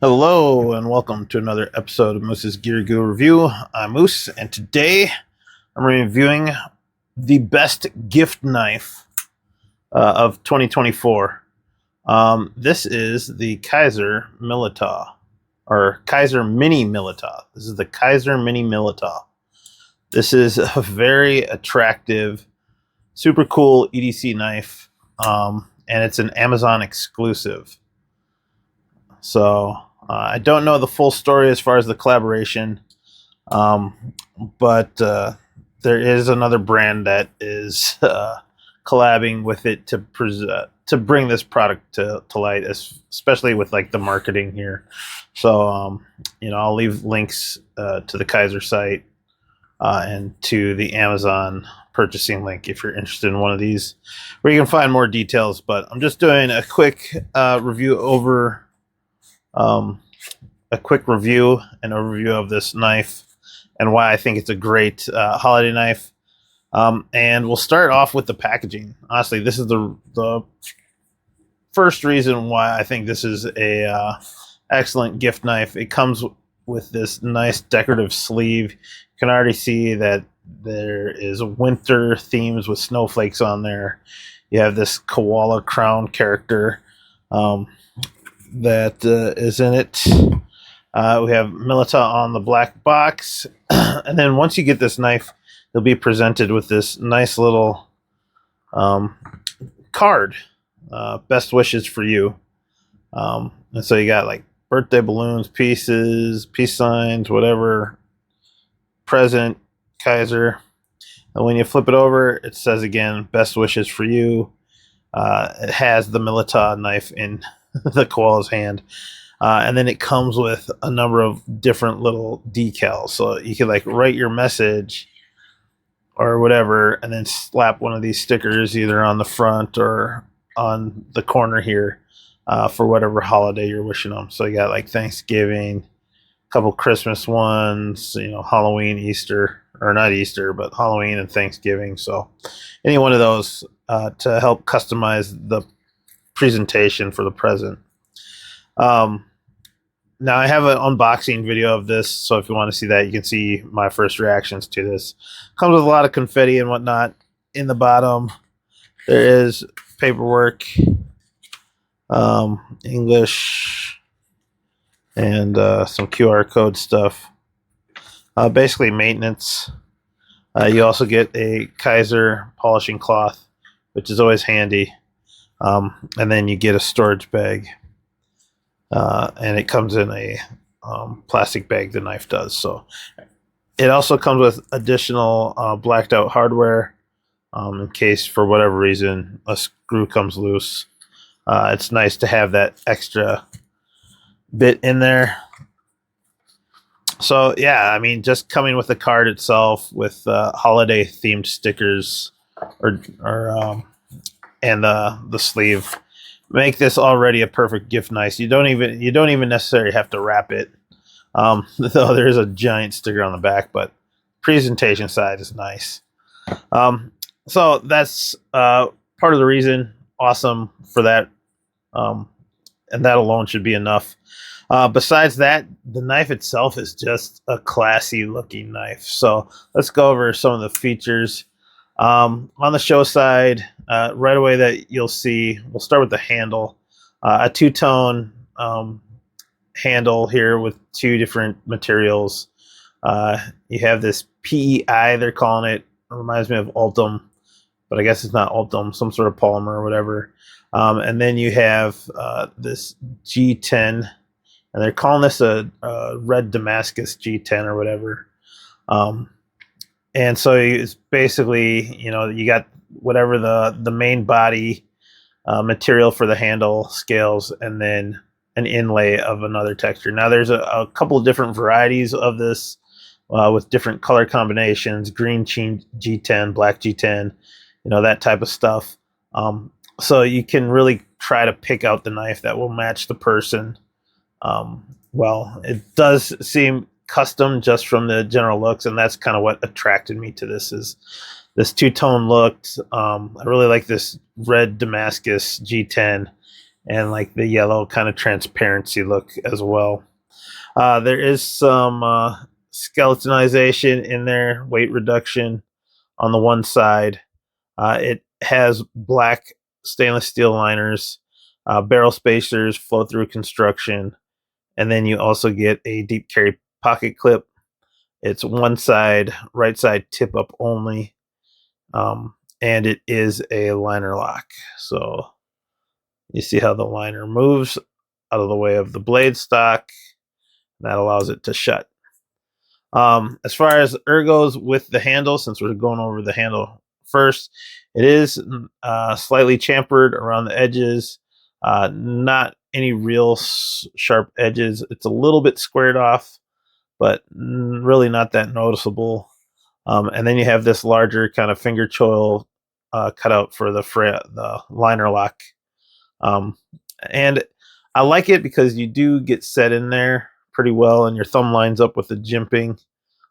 Hello and welcome to another episode of Moose's Gear Goo Review. I'm Moose, and today I'm reviewing the best gift knife of 2024. This is the Kizer Militaw, or Kizer Mini Militaw. This is the Kizer Mini Militaw. This is a very attractive, super cool EDC knife, and it's an Amazon exclusive. So I don't know the full story as far as the collaboration, but there is another brand that is collabing with it to bring this product to light, especially with like the marketing here. So I'll leave links to the Kizer site and to the Amazon purchasing link if you're interested in one of these, where you can find more details. But I'm just doing a quick review over. A quick review and overview of this knife and why I think it's a great holiday knife. And we'll start off with the packaging. Honestly, this is the first reason why I think this is a excellent gift knife. It comes with this nice decorative sleeve. You can already see that there is winter themes with snowflakes on there. You have this koala crown character that is in it. We have Militaw on the black box. And then once you get this knife, you'll be presented with this nice little card. Best wishes for you. And so you got like birthday balloons, pieces, peace signs, whatever. Present, Kizer. And when you flip it over, it says again, best wishes for you. It has the Militaw knife in the koala's hand. And then it comes with a number of different little decals. So you can like write your message or whatever, and then slap one of these stickers either on the front or on the corner here for whatever holiday you're wishing them. So you got like Thanksgiving, a couple Christmas ones, Halloween, Easter, or not Easter, but Halloween and Thanksgiving. So any one of those to help customize the presentation for the present. Now I have an unboxing video of this, so if you want to see that, you can see my first reactions to this. Comes with a lot of confetti and whatnot. In the bottom, there is paperwork, English, and some QR code stuff. Basically maintenance. You also get a Kizer polishing cloth, which is always handy. And then you get a storage bag. And it comes in a plastic bag, the knife does. So it also comes with additional blacked out hardware in case for whatever reason a screw comes loose. It's nice to have that extra bit in there. So yeah, I mean, just coming with the card itself with holiday themed stickers and the sleeve make this already a perfect gift knife. You don't even necessarily have to wrap it, though there is a giant sticker on the back. But presentation side is nice. So that's part of the reason. Awesome for that, and that alone should be enough. Besides that, the knife itself is just a classy looking knife. So let's go over some of the features. On the show side, right away that you'll see, we'll start with the handle. A two-tone handle here with two different materials. You have this PEI, they're calling it. It reminds me of Ultim, but I guess it's not Ultim, some sort of polymer or whatever. And then you have this G10, and they're calling this a red Damascus G10 or whatever. And so it's basically, you got whatever the main body material for the handle scales, and then an inlay of another texture. Now there's a couple of different varieties of this with different color combinations, green G10, black G10, that type of stuff. So you can really try to pick out the knife that will match the person. Well, it does seem custom just from the general looks, and that's kind of what attracted me to this, is this two-tone look. I really like this red Damascus G10, and like the yellow kind of transparency look as well. There is some skeletonization in there, weight reduction on the one side. It has black stainless steel liners, barrel spacers, flow through construction, and then you also get a deep carry pocket clip. It's one side, right side tip up only, and it is a liner lock. So you see how the liner moves out of the way of the blade stock. That allows it to shut. As far as ergos with the handle, since we're going over the handle first, it is slightly chamfered around the edges. Not any real sharp edges. It's a little bit squared off, but really not that noticeable. And then you have this larger kind of finger choil cut out for the liner lock. And I like it because you do get set in there pretty well, and your thumb lines up with the jimping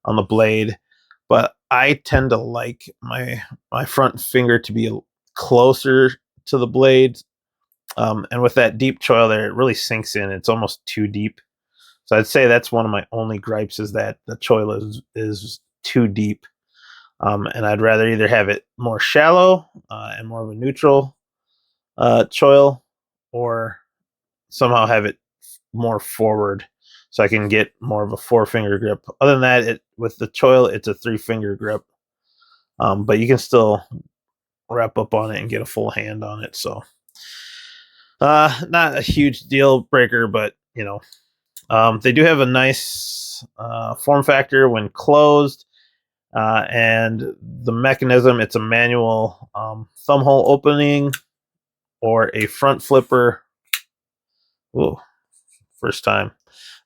on the blade. But I tend to like my front finger to be closer to the blade. And with that deep choil there, it really sinks in. It's almost too deep. So I'd say that's one of my only gripes, is that the choil is too deep. And I'd rather either have it more shallow and more of a neutral choil, or somehow have it more forward so I can get more of a 4-finger grip. Other than that, with the choil, it's a 3-finger grip. But you can still wrap up on it and get a full hand on it. So not a huge deal breaker, but they do have a nice form factor when closed. And the mechanism, it's a manual thumb hole opening or a front flipper. Ooh, first time.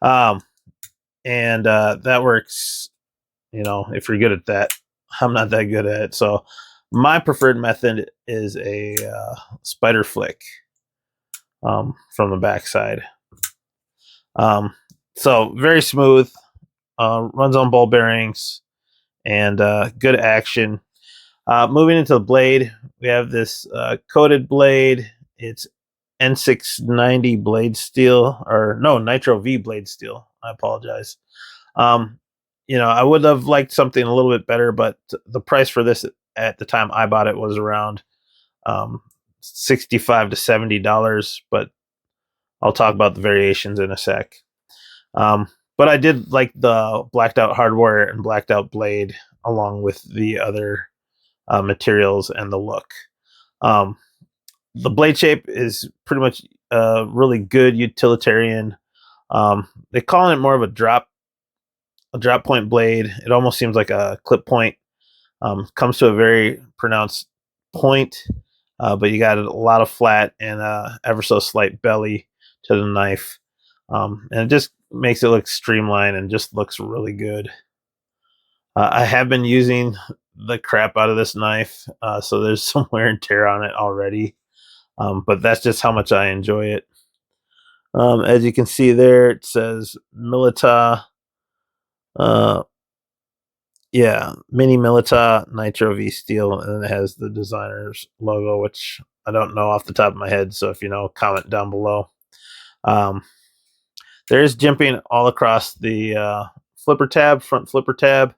And that works, if you're good at that. I'm not that good at it. So my preferred method is a spider flick from the backside. So very smooth, runs on ball bearings, and good action. Moving into the blade, we have this coated blade. It's N690 blade steel, or no, Nitro V blade steel. I apologize. I would have liked something a little bit better, but the price for this at the time I bought it was around $65 to $70. But I'll talk about the variations in a sec. But I did like the blacked out hardware and blacked out blade, along with the other materials and the look. The blade shape is pretty much really good utilitarian. They call it more of a drop point blade. It almost seems like a clip point. Comes to a very pronounced point, but you got a lot of flat and ever so slight belly to the knife. And it just makes it look streamlined and just looks really good. I have been using the crap out of this knife, so there's some wear and tear on it already. But that's just how much I enjoy it. As you can see there, it says Militaw. Mini Militaw Nitro V steel, and then it has the designer's logo, which I don't know off the top of my head. So if you know, comment down below. There is jimping all across the front flipper tab,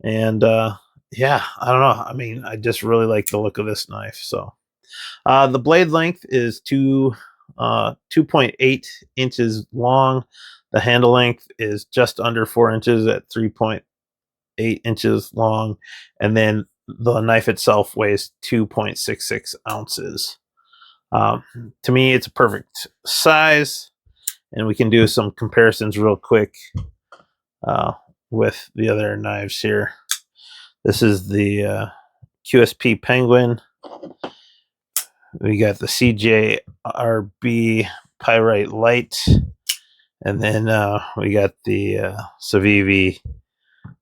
and I don't know. I mean, I just really like the look of this knife. So the blade length is 2.8 inches long. The handle length is just under 4 inches at 3.8 inches long, and then the knife itself weighs 2.66 ounces. To me, it's a perfect size, and we can do some comparisons real quick with the other knives here. This is the QSP Penguin. We got the CJRB Pyrite Light, and then we got the Civivi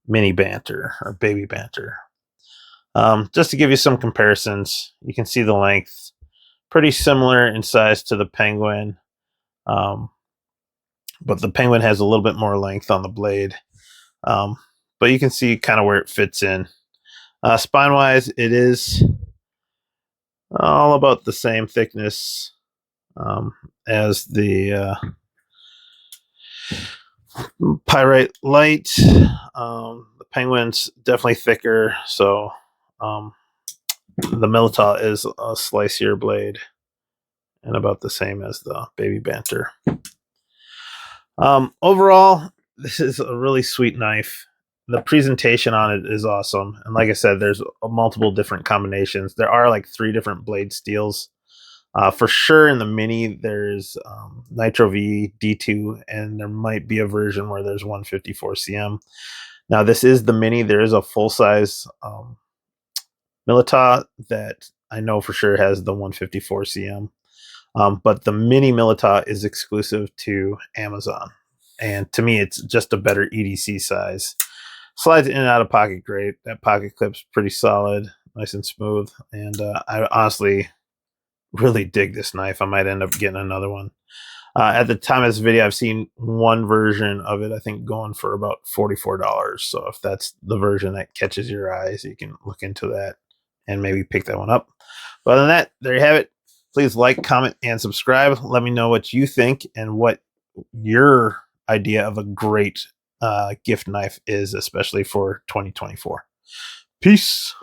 Mini Banter, or Baby Banter. Just to give you some comparisons, you can see the length. Pretty similar in size to the Penguin, but the Penguin has a little bit more length on the blade. But you can see kind of where it fits in. Spine-wise, it is all about the same thickness. as the Pyrite Light. The Penguin's definitely thicker, so the Militaw is a slicier blade and about the same as the Baby Banter. Overall, this is a really sweet knife. The presentation on it is awesome, and like I said, there's multiple different combinations. There are like 3 different blade steels. For sure, in the mini, there's Nitro V D2, and there might be a version where there's 154 cm. Now, this is the mini. There is a full size Militaw that I know for sure has the 154 cm. But the mini Militaw is exclusive to Amazon. And to me, it's just a better EDC size. Slides in and out of pocket great. That pocket clip's pretty solid, nice and smooth. And I honestly really dig this knife. I might end up getting another one. At the time of this video, I've seen one version of it, I think, going for about $44. So if that's the version that catches your eyes, you can look into that and maybe pick that one up. But other than that, there you have it. Please like, comment, and subscribe. Let me know what you think and what your idea of a great gift knife is, especially for 2024. Peace.